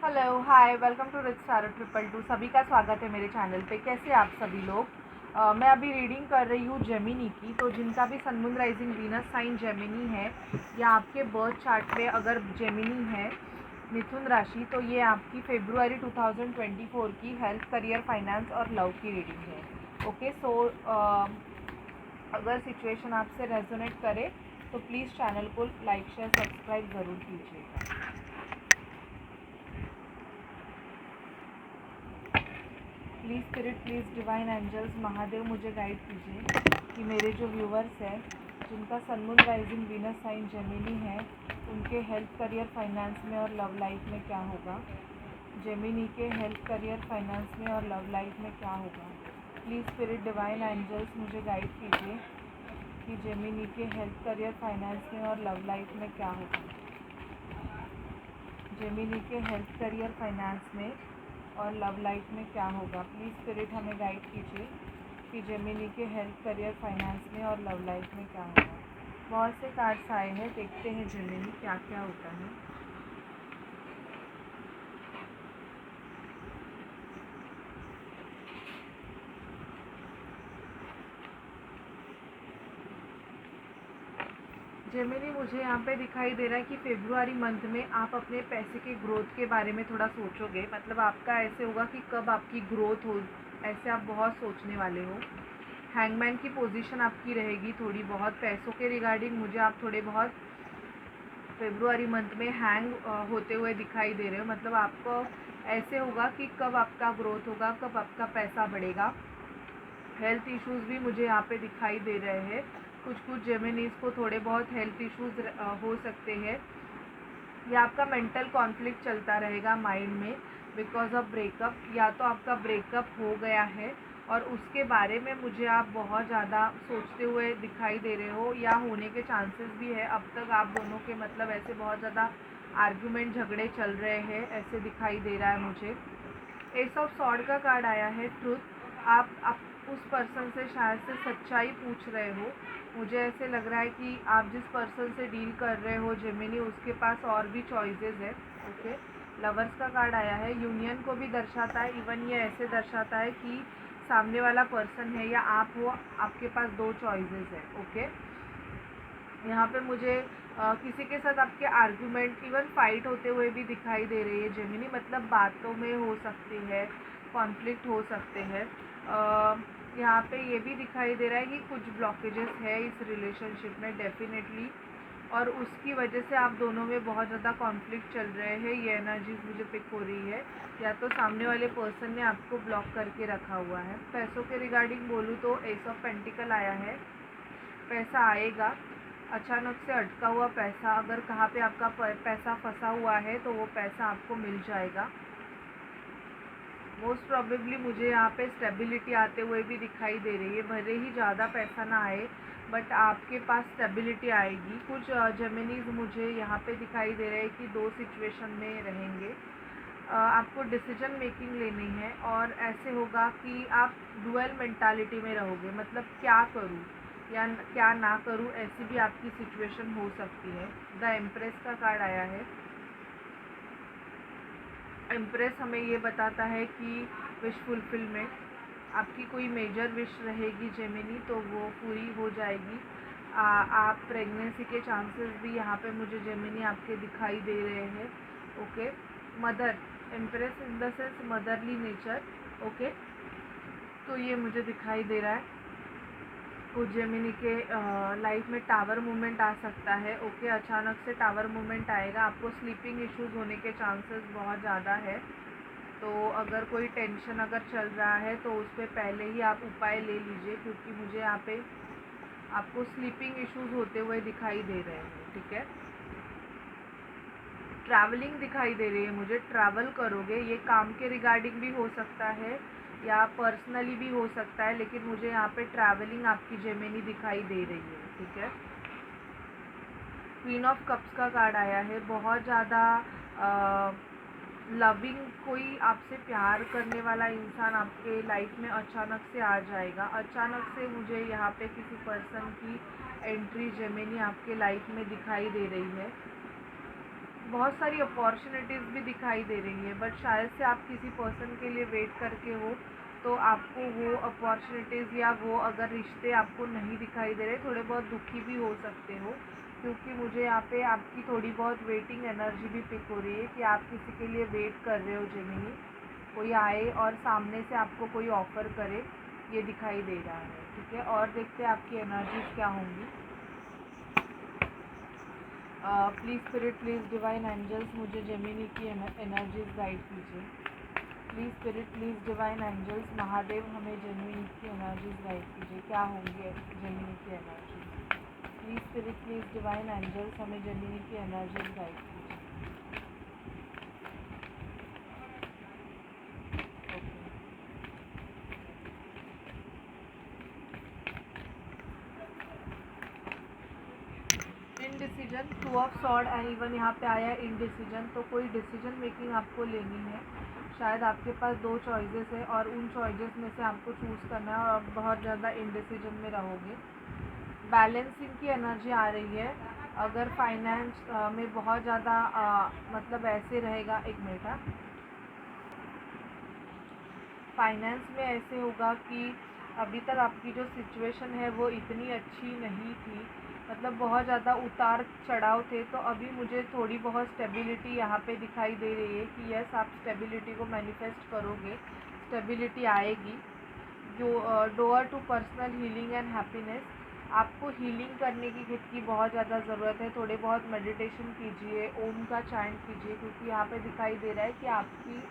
Hello hi welcome to rich सारो triple two. सभी का स्वागत है मेरे चैनल पे। कैसे आप सभी लोग? मैं अभी रीडिंग कर रही हूँ जेमिनी की। तो जिनका भी sun moon rising Venus sign Gemini है या आपके बर्थ चार्ट पे अगर जेमिनी है मिथुन राशि, तो ये आपकी फेब्रुआरी 2024 की हेल्थ, करियर, फाइनेंस और लव की रीडिंग है। ओके सो अगर सिचुएशन आपसे रेजोनेट करे तो प्लीज़ चैनल को लाइक शेयर सब्सक्राइब ज़रूर कीजिएगा। Please spirit, please divine angels, Mahadev मुझे गाइड कीजिए कि मेरे जो व्यूवर्स हैं जिनका sun moon rising Venus sign Gemini है उनके हेल्थ, करियर, फाइनेंस में और लव लाइफ में क्या होगा। जेमिनी के हेल्थ, करियर, फाइनेंस में और लव लाइफ में क्या होगा। प्लीज़ स्पिरिट, डिवाइन एंजल्स मुझे गाइड कीजिए कि जेमिनी के हेल्थ, करियर, फाइनेंस में और लव लाइफ में क्या होगा। जेमिनी के हेल्थ, करियर, फाइनेंस में और लव लाइफ में क्या होगा। प्लीज़ स्पिरिट हमें गाइड कीजिए कि जेमिनी के हेल्थ, करियर, फाइनेंस में और लव लाइफ में क्या होगा। बहुत से कार्ड्स आए हैं, देखते हैं जेमिनी क्या क्या होता है। जेमिनी मुझे यहाँ पे दिखाई दे रहा है कि फेब्रुआरी मंथ में आप अपने पैसे के ग्रोथ के बारे में थोड़ा सोचोगे। मतलब आपका ऐसे होगा कि कब आपकी ग्रोथ हो, ऐसे आप बहुत सोचने वाले हो। हैंगमैन की पोजीशन आपकी रहेगी थोड़ी बहुत पैसों के रिगार्डिंग। मुझे आप थोड़े बहुत फेब्रुआरी मंथ में हैंग होते हुए दिखाई दे रहे हो। मतलब आपको ऐसे होगा कि कब आपका ग्रोथ होगा, कब आपका पैसा बढ़ेगा। हेल्थ इश्यूज़ भी मुझे यहाँ पे दिखाई दे रहे हैं। कुछ जेमिनीज़ को थोड़े बहुत हेल्थ इश्यूज़ हो सकते हैं। या आपका मेंटल कॉन्फ्लिक्ट चलता रहेगा माइंड में बिकॉज ऑफ ब्रेकअप, या तो आपका ब्रेकअप हो गया है और उसके बारे में मुझे आप बहुत ज़्यादा सोचते हुए दिखाई दे रहे हो, या होने के चांसेस भी है। अब तक आप दोनों के मतलब ऐसे बहुत ज़्यादा आर्ग्यूमेंट, झगड़े चल रहे हैं, ऐसे दिखाई दे रहा है मुझे। एस ऑफ सॉर्ड का कार्ड आया है ट्रुथ। आप उस पर्सन से शायद से सच्चाई पूछ रहे हो। मुझे ऐसे लग रहा है कि आप जिस पर्सन से डील कर रहे हो जेमिनी, उसके पास और भी चॉइसेस है। ओके, लवर्स का कार्ड आया है, यूनियन को भी दर्शाता है। इवन ये ऐसे दर्शाता है कि सामने वाला पर्सन है या आप हो, आपके पास दो चॉइसेस है। ओके, यहाँ पे मुझे किसी के साथ आपके आर्गुमेंट, इवन फाइट होते हुए भी दिखाई दे रही है जेमिनी। मतलब बातों में हो सकती है, कॉन्फ्लिक्ट हो सकते हैं। यहाँ पे ये भी दिखाई दे रहा है कि कुछ ब्लॉकेजेस है इस रिलेशनशिप में डेफिनेटली, और उसकी वजह से आप दोनों में बहुत ज़्यादा कॉन्फ्लिक्ट चल रहे हैं। ये एनर्जीज मुझे पिक हो रही है, या तो सामने वाले पर्सन ने आपको ब्लॉक करके रखा हुआ है। पैसों के रिगार्डिंग बोलूँ तो एस ऑफ पेंटिकल आया है। पैसा आएगा, अचानक से अटका हुआ पैसा, अगर कहाँ पे आपका पैसा फंसा हुआ है तो वो पैसा आपको मिल जाएगा। मोस्ट प्रॉबेबली मुझे यहाँ पे स्टेबिलिटी आते हुए भी दिखाई दे रही है। भले ही ज़्यादा पैसा ना आए बट आपके पास स्टेबिलिटी आएगी। कुछ जेमिनीज मुझे यहाँ पे दिखाई दे रहे हैं कि दो सिचुएशन में रहेंगे। आपको डिसीजन मेकिंग लेनी है और ऐसे होगा कि आप डुअल मेंटालिटी में रहोगे। मतलब क्या करूँ या क्या ना करूँ, ऐसी भी आपकी सिचुएशन हो सकती है। द एम्प्रेस का कार्ड आया है। एम्प्रेस हमें ये बताता है कि विश फुलफिलमेंट, आपकी कोई मेजर विश रहेगी जेमिनी तो वो पूरी हो जाएगी। आप प्रेगनेंसी के चांसेस भी यहाँ पे मुझे जेमिनी आपके दिखाई दे रहे हैं। Okay, mother, empress in the sense motherly nature. Okay, तो ये मुझे दिखाई दे रहा है। कुछ जेमिनी के लाइफ में टावर मूवमेंट आ सकता है। ओके, अचानक से टावर मूवमेंट आएगा। आपको स्लीपिंग इश्यूज होने के चांसेस बहुत ज़्यादा है। तो अगर कोई टेंशन अगर चल रहा है तो उस पर पहले ही आप उपाय ले लीजिए, क्योंकि मुझे यहाँ पे आपको स्लीपिंग इश्यूज होते हुए दिखाई दे रहे हैं। ठीक है, ट्रैवलिंग दिखाई दे रही है मुझे, ट्रैवल करोगे। ये काम के रिगार्डिंग भी हो सकता है या पर्सनली भी हो सकता है, लेकिन मुझे यहाँ पे ट्रैवलिंग आपकी जेमिनी दिखाई दे रही है। ठीक है, क्वीन ऑफ कप्स का कार्ड आया है। बहुत ज़्यादा लविंग, कोई आपसे प्यार करने वाला इंसान आपके लाइफ में अचानक से आ जाएगा। अचानक से मुझे यहाँ पे किसी पर्सन की एंट्री जेमिनी आपके लाइफ में दिखाई दे रही है। बहुत सारी अपॉर्चुनिटीज़ भी दिखाई दे रही है, बट शायद से आप किसी पर्सन के लिए वेट करके हो, तो आपको वो अपॉर्चुनिटीज़ या वो अगर रिश्ते आपको नहीं दिखाई दे रहे, थोड़े बहुत दुखी भी हो सकते हो, क्योंकि मुझे यहाँ पे आपकी थोड़ी बहुत वेटिंग एनर्जी भी पिक हो रही है कि आप किसी के लिए वेट कर रहे हो जेमिनी, कोई आए और सामने से आपको कोई ऑफ़र करे, ये दिखाई दे रहा है। ठीक है, और देखते हैं आपकी एनर्जीज़ क्या होंगी। Please spirit, please divine angels, मुझे जेमिनी की एनर्जीज़ गाइड कीजिए। Please spirit, please divine angels, Mahadev हमें जेमिनी की एनर्जीज़ गाइड कीजिए, क्या होंगी जेमिनी की energy. Please spirit, please divine angels, हमें जेमिनी की एनर्जीज़ गाइड कीजिए। Indecision, 2 of sword and even यहाँ पे आया है इनडिसीजन, तो कोई डिसीजन मेकिंग आपको लेनी है। शायद आपके पास 2 चॉइसेस है और उन चॉइसेस में से आपको चूज़ करना है और आप बहुत ज़्यादा इनडिसीजन में रहोगे। बैलेंसिंग की एनर्जी आ रही है। अगर फाइनेंस में बहुत ज़्यादा मतलब ऐसे रहेगा, एक मिनट, फाइनेंस में ऐसे होगा कि अभी तक आपकी जो सिचुएशन है वो इतनी अच्छी नहीं थी, मतलब बहुत ज़्यादा उतार चढ़ाव थे, तो अभी मुझे थोड़ी बहुत स्टेबिलिटी यहाँ पे दिखाई दे रही है कि यस, आप स्टेबिलिटी को मैनिफेस्ट करोगे, स्टेबिलिटी आएगी। जो door to personal healing and happiness, आपको हीलिंग करने की खुद की बहुत ज़्यादा ज़रूरत है। थोड़े बहुत मेडिटेशन कीजिए, ओम का चैंट कीजिए, क्योंकि यहाँ पे दिखाई दे रहा है कि आपकी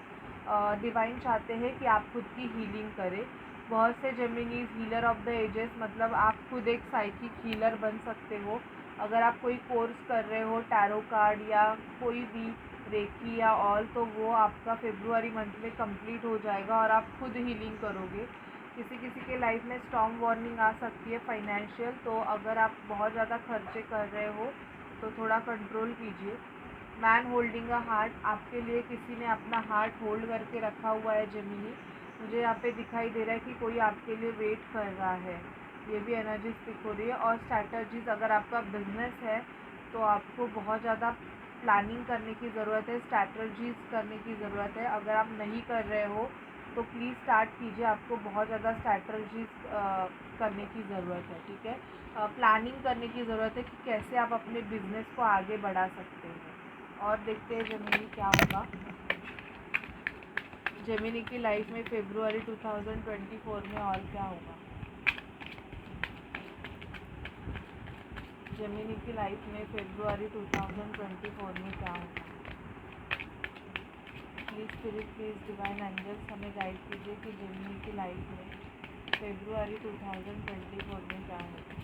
डिवाइन चाहते हैं कि आप खुद की हीलिंग करें। बहुत से जेमिनीज हीलर ऑफ द एजेस, मतलब आप खुद एक साइकिक हीलर बन सकते हो। अगर आप कोई कोर्स कर रहे हो टैरो कार्ड या कोई भी रेकी या ऑल, तो वो आपका फेब्रुआरी मंथ में कंप्लीट हो जाएगा और आप खुद हीलिंग करोगे। किसी किसी के लाइफ में स्ट्रॉन्ग वार्निंग आ सकती है फाइनेंशियल, तो अगर आप बहुत ज़्यादा खर्चे कर रहे हो तो थोड़ा कंट्रोल कीजिए। मैन होल्डिंग अ हार्ट, आपके लिए किसी ने अपना हार्ट होल्ड करके रखा हुआ है जेमिनी। मुझे यहाँ पे दिखाई दे रहा है कि कोई आपके लिए वेट कर रहा है, ये भी एनर्जी स्टिक हो रही है। और स्ट्रैटेजीज़, अगर आपका बिजनेस है तो आपको बहुत ज़्यादा प्लानिंग करने की ज़रूरत है, स्ट्रैटेजीज़ करने की ज़रूरत है। अगर आप नहीं कर रहे हो तो प्लीज़ स्टार्ट कीजिए, आपको बहुत ज़्यादा स्ट्रैटेजीज़ करने की ज़रूरत है। ठीक है, प्लानिंग करने की ज़रूरत है कि कैसे आप अपने बिजनेस को आगे बढ़ा सकते हैं। और देखते हैं जेमिनी क्या होगा। जेमिनी की लाइफ में फेब्रुआरी 2024 में और क्या होगा। जेमिनी की लाइफ में फेब्रुआरी 2024 में क्या होगा। Please spirit, please divine angels, हमें गाइड कीजिए कि जेमिनी की लाइफ में फेब्रुआरी 2024 में क्या होगा।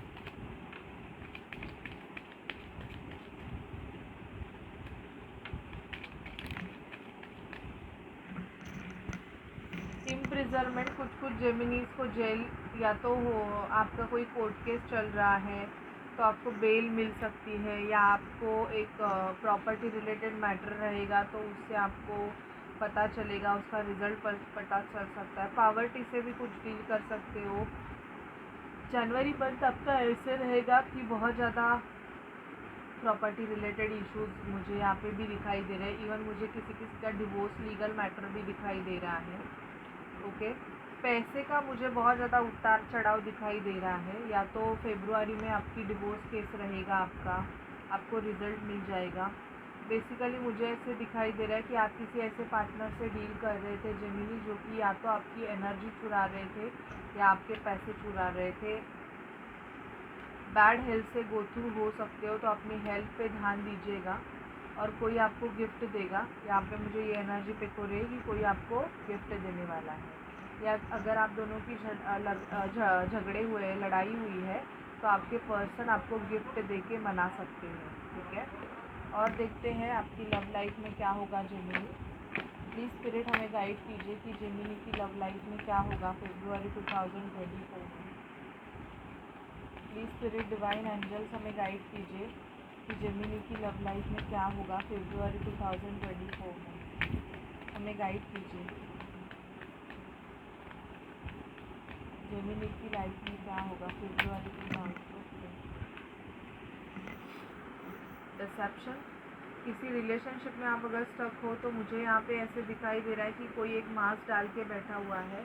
इम्प्रिजनमेंट, कुछ जेमिनीज़ को जेल, या तो हो आपका कोई कोर्ट केस चल रहा है तो आपको बेल मिल सकती है, या आपको एक प्रॉपर्टी रिलेटेड मैटर रहेगा तो उससे आपको पता चलेगा, उसका रिज़ल्ट पता चल सकता है। पावर्टी से भी कुछ डील कर सकते हो। जनवरी मंथ आपका ऐसे रहेगा कि बहुत ज़्यादा प्रॉपर्टी रिलेटेड इश्यूज मुझे यहाँ पे भी दिखाई दे रहे हैं। इवन मुझे किसी किसी का डिवोर्स लीगल मैटर भी दिखाई दे रहा है। ओके, पैसे का मुझे बहुत ज़्यादा उतार चढ़ाव दिखाई दे रहा है। या तो फेब्रुआरी में आपकी डिवोर्स केस रहेगा, आपको रिज़ल्ट मिल जाएगा। बेसिकली मुझे ऐसे दिखाई दे रहा है कि आप किसी ऐसे पार्टनर से डील कर रहे थे जेमिनी, जो कि या तो आपकी एनर्जी चुरा रहे थे या आपके पैसे चुरा रहे थे। बैड हेल्थ से गो थ्रू हो सकते हो, तो अपनी हेल्थ पे ध्यान दीजिएगा। और कोई आपको गिफ्ट देगा, यहाँ पे मुझे ये एनर्जी पिक हो रही है कि कोई आपको गिफ्ट देने वाला है। या अगर आप दोनों की झगड़े हुए हैं, लड़ाई हुई है, तो आपके पर्सन आपको गिफ्ट दे के मना सकते हैं। ठीक है, और देखते हैं आपकी लव लाइफ में क्या होगा जेमिनी। प्लीज़ स्पिरिट हमें गाइड कीजिए कि जेमिनी की लव लाइफ में क्या होगा फेब्रुआरी 2024 में। प्लीज़ स्पिरिट डिवाइन एंजल्स हमें गाइड कीजिए कि जेमिनी की लव लाइफ में क्या होगा फेब्रुआरी 2024 में। हमें गाइड कीजिए, जेमिनी की लाइफ में क्या होगा फेब्रुआरी 2024 में। डिसेप्शन, किसी रिलेशनशिप में आप अगर स्टक हो तो मुझे यहाँ पे ऐसे दिखाई दे रहा है कि कोई एक मास्क डाल के बैठा हुआ है।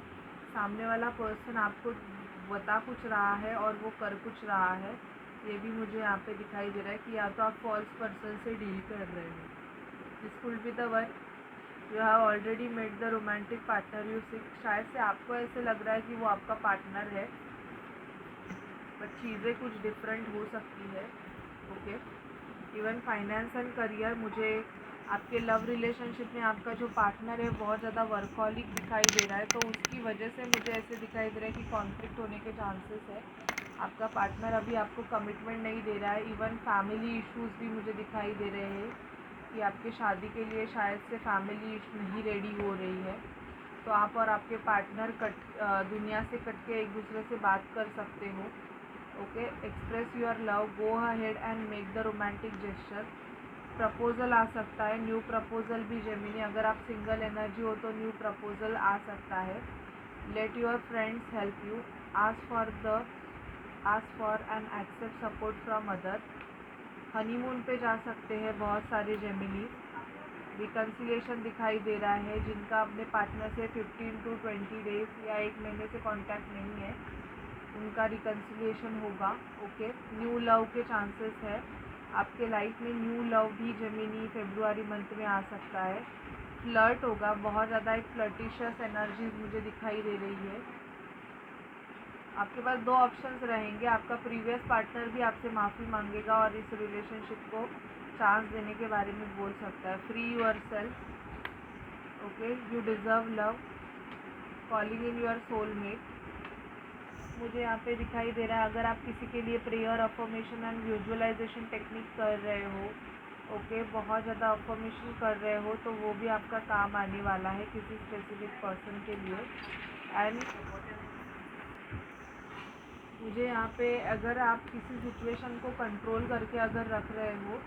सामने वाला पर्सन आपको बता कुछ रहा है और वो कर कुछ रहा है। ये भी मुझे यहाँ पे दिखाई दे रहा है कि या तो आप फॉल्स पर्सन से डील कर रहे हो। This could be the one you have already made the romantic partner you sick. शायद से आपको ऐसे लग रहा है कि वो आपका पार्टनर है, बट चीज़ें कुछ डिफरेंट हो सकती है। Okay, even finance and career, मुझे आपके लव रिलेशनशिप में आपका जो पार्टनर है बहुत ज़्यादा वर्कहॉलिक दिखाई दे रहा है, तो उसकी वजह से मुझे ऐसे दिखाई दे रहा है कि कॉन्फ्लिक्ट होने के चांसेस है। आपका पार्टनर अभी आपको कमिटमेंट नहीं दे रहा है। इवन फैमिली इश्यूज़ भी मुझे दिखाई दे रहे हैं कि आपके शादी के लिए शायद से फैमिली नहीं रेडी हो रही है। तो आप और आपके पार्टनर दुनिया से कट के एक दूसरे से बात कर सकते हो। Okay, express your love, go ahead and make the romantic gesture. Proposal आ सकता है, न्यू प्रपोज़ल भी जेमिनी। अगर आप सिंगल एनर्जी हो तो न्यू प्रपोज़ल आ सकता है। Let your friends help you, ask for and accept support from other. Honeymoon पे जा सकते हैं बहुत सारे जेमिनी। रिकन्सिलिएशन दिखाई दे रहा है। जिनका अपने पार्टनर से 15 to 20 डेज या 1 महीने से कांटेक्ट नहीं है, उनका रिकन्सिलिएशन होगा। ओके, न्यू लव के चांसेस है। आपके लाइफ में न्यू लव भी जेमिनी फेब्रुआरी मंथ में आ सकता है। फ्लर्ट होगा, बहुत ज़्यादा एक फ्लर्टिशियस एनर्जीज मुझे दिखाई दे रही है। आपके पास दो ऑप्शंस रहेंगे। आपका प्रीवियस पार्टनर भी आपसे माफ़ी मांगेगा और इस रिलेशनशिप को चांस देने के बारे में बोल सकता है। Free your self, okay, you deserve love, calling in your soulmate. मुझे यहाँ पे दिखाई दे रहा है अगर आप किसी के लिए prayer, affirmation and visualisation technique कर रहे हो, ओके, बहुत ज़्यादा अफर्मेशन कर रहे हो, तो वो भी आपका काम आने वाला है किसी स्पेसिफिक पर्सन के लिए। एंड मुझे यहाँ पे अगर आप किसी सिचुएशन को कंट्रोल करके अगर रख रहे हो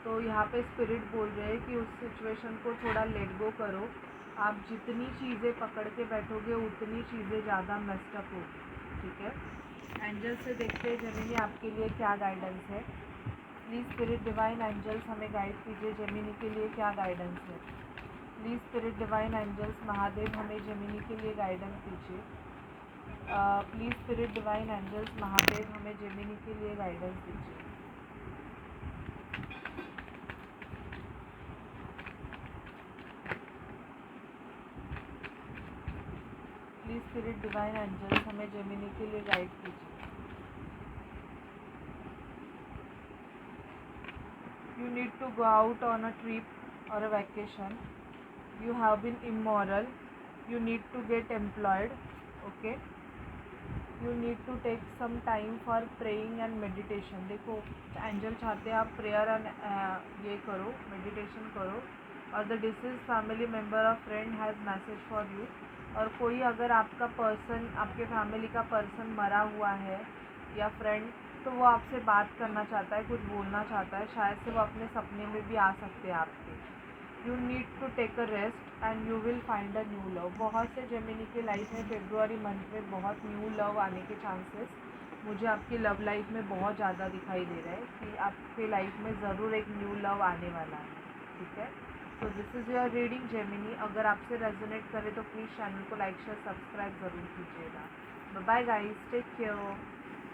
तो यहाँ पे स्पिरिट बोल रहे हैं कि उस सिचुएशन को थोड़ा लेट गो करो। आप जितनी चीज़ें पकड़ के बैठोगे उतनी चीज़ें ज़्यादा मेस्टअप होगी। ठीक है, एंजल से देखते हैं जेमिनी आपके लिए क्या गाइडेंस है। प्लीज़ स्पिरिट डिवाइन एंजल्स हमें गाइड कीजिए, जेमिनी के लिए क्या गाइडेंस है। Please spirit divine angels Mahadev हमें जेमिनी के लिए गाइडेंस दीजिए। Please spirit divine angels Mahadev हमें जेमिनी के लिए गाइडेंस दीजिए। प्लीज़ स्पिरिट डिवाइन एंजल्स हमें जेमिनी के लिए गाइड कीजिए। You need to go out on a trip or a vacation. You have been immoral. You need to get employed. Okay. You need to take some time for praying and meditation. देखो, angel चाहते हैं आप prayer and ये करो, meditation करो। और the disease family member और friend has message for you. और कोई अगर आपका पर्सन, आपके फैमिली का पर्सन मरा हुआ है या फ्रेंड, तो वो आपसे बात करना चाहता है, कुछ बोलना चाहता है। शायद से वो अपने सपने में भी आ सकते हैं आपके। You need to take a rest and you will find a new love. बहुत से जेमिनी की लाइफ में फेब्रुआरी मंथ में बहुत न्यू लव आने के चांसेस मुझे आपकी लव लाइफ में बहुत ज़्यादा दिखाई दे रहा है कि आपके लाइफ में ज़रूर एक न्यू लव आने वाला है। ठीक है, तो this is your reading Gemini. अगर आपसे रेजोनेट करे तो प्लीज़ चैनल को लाइक शेयर सब्सक्राइब ज़रूर कीजिएगा। Bye guys, take care.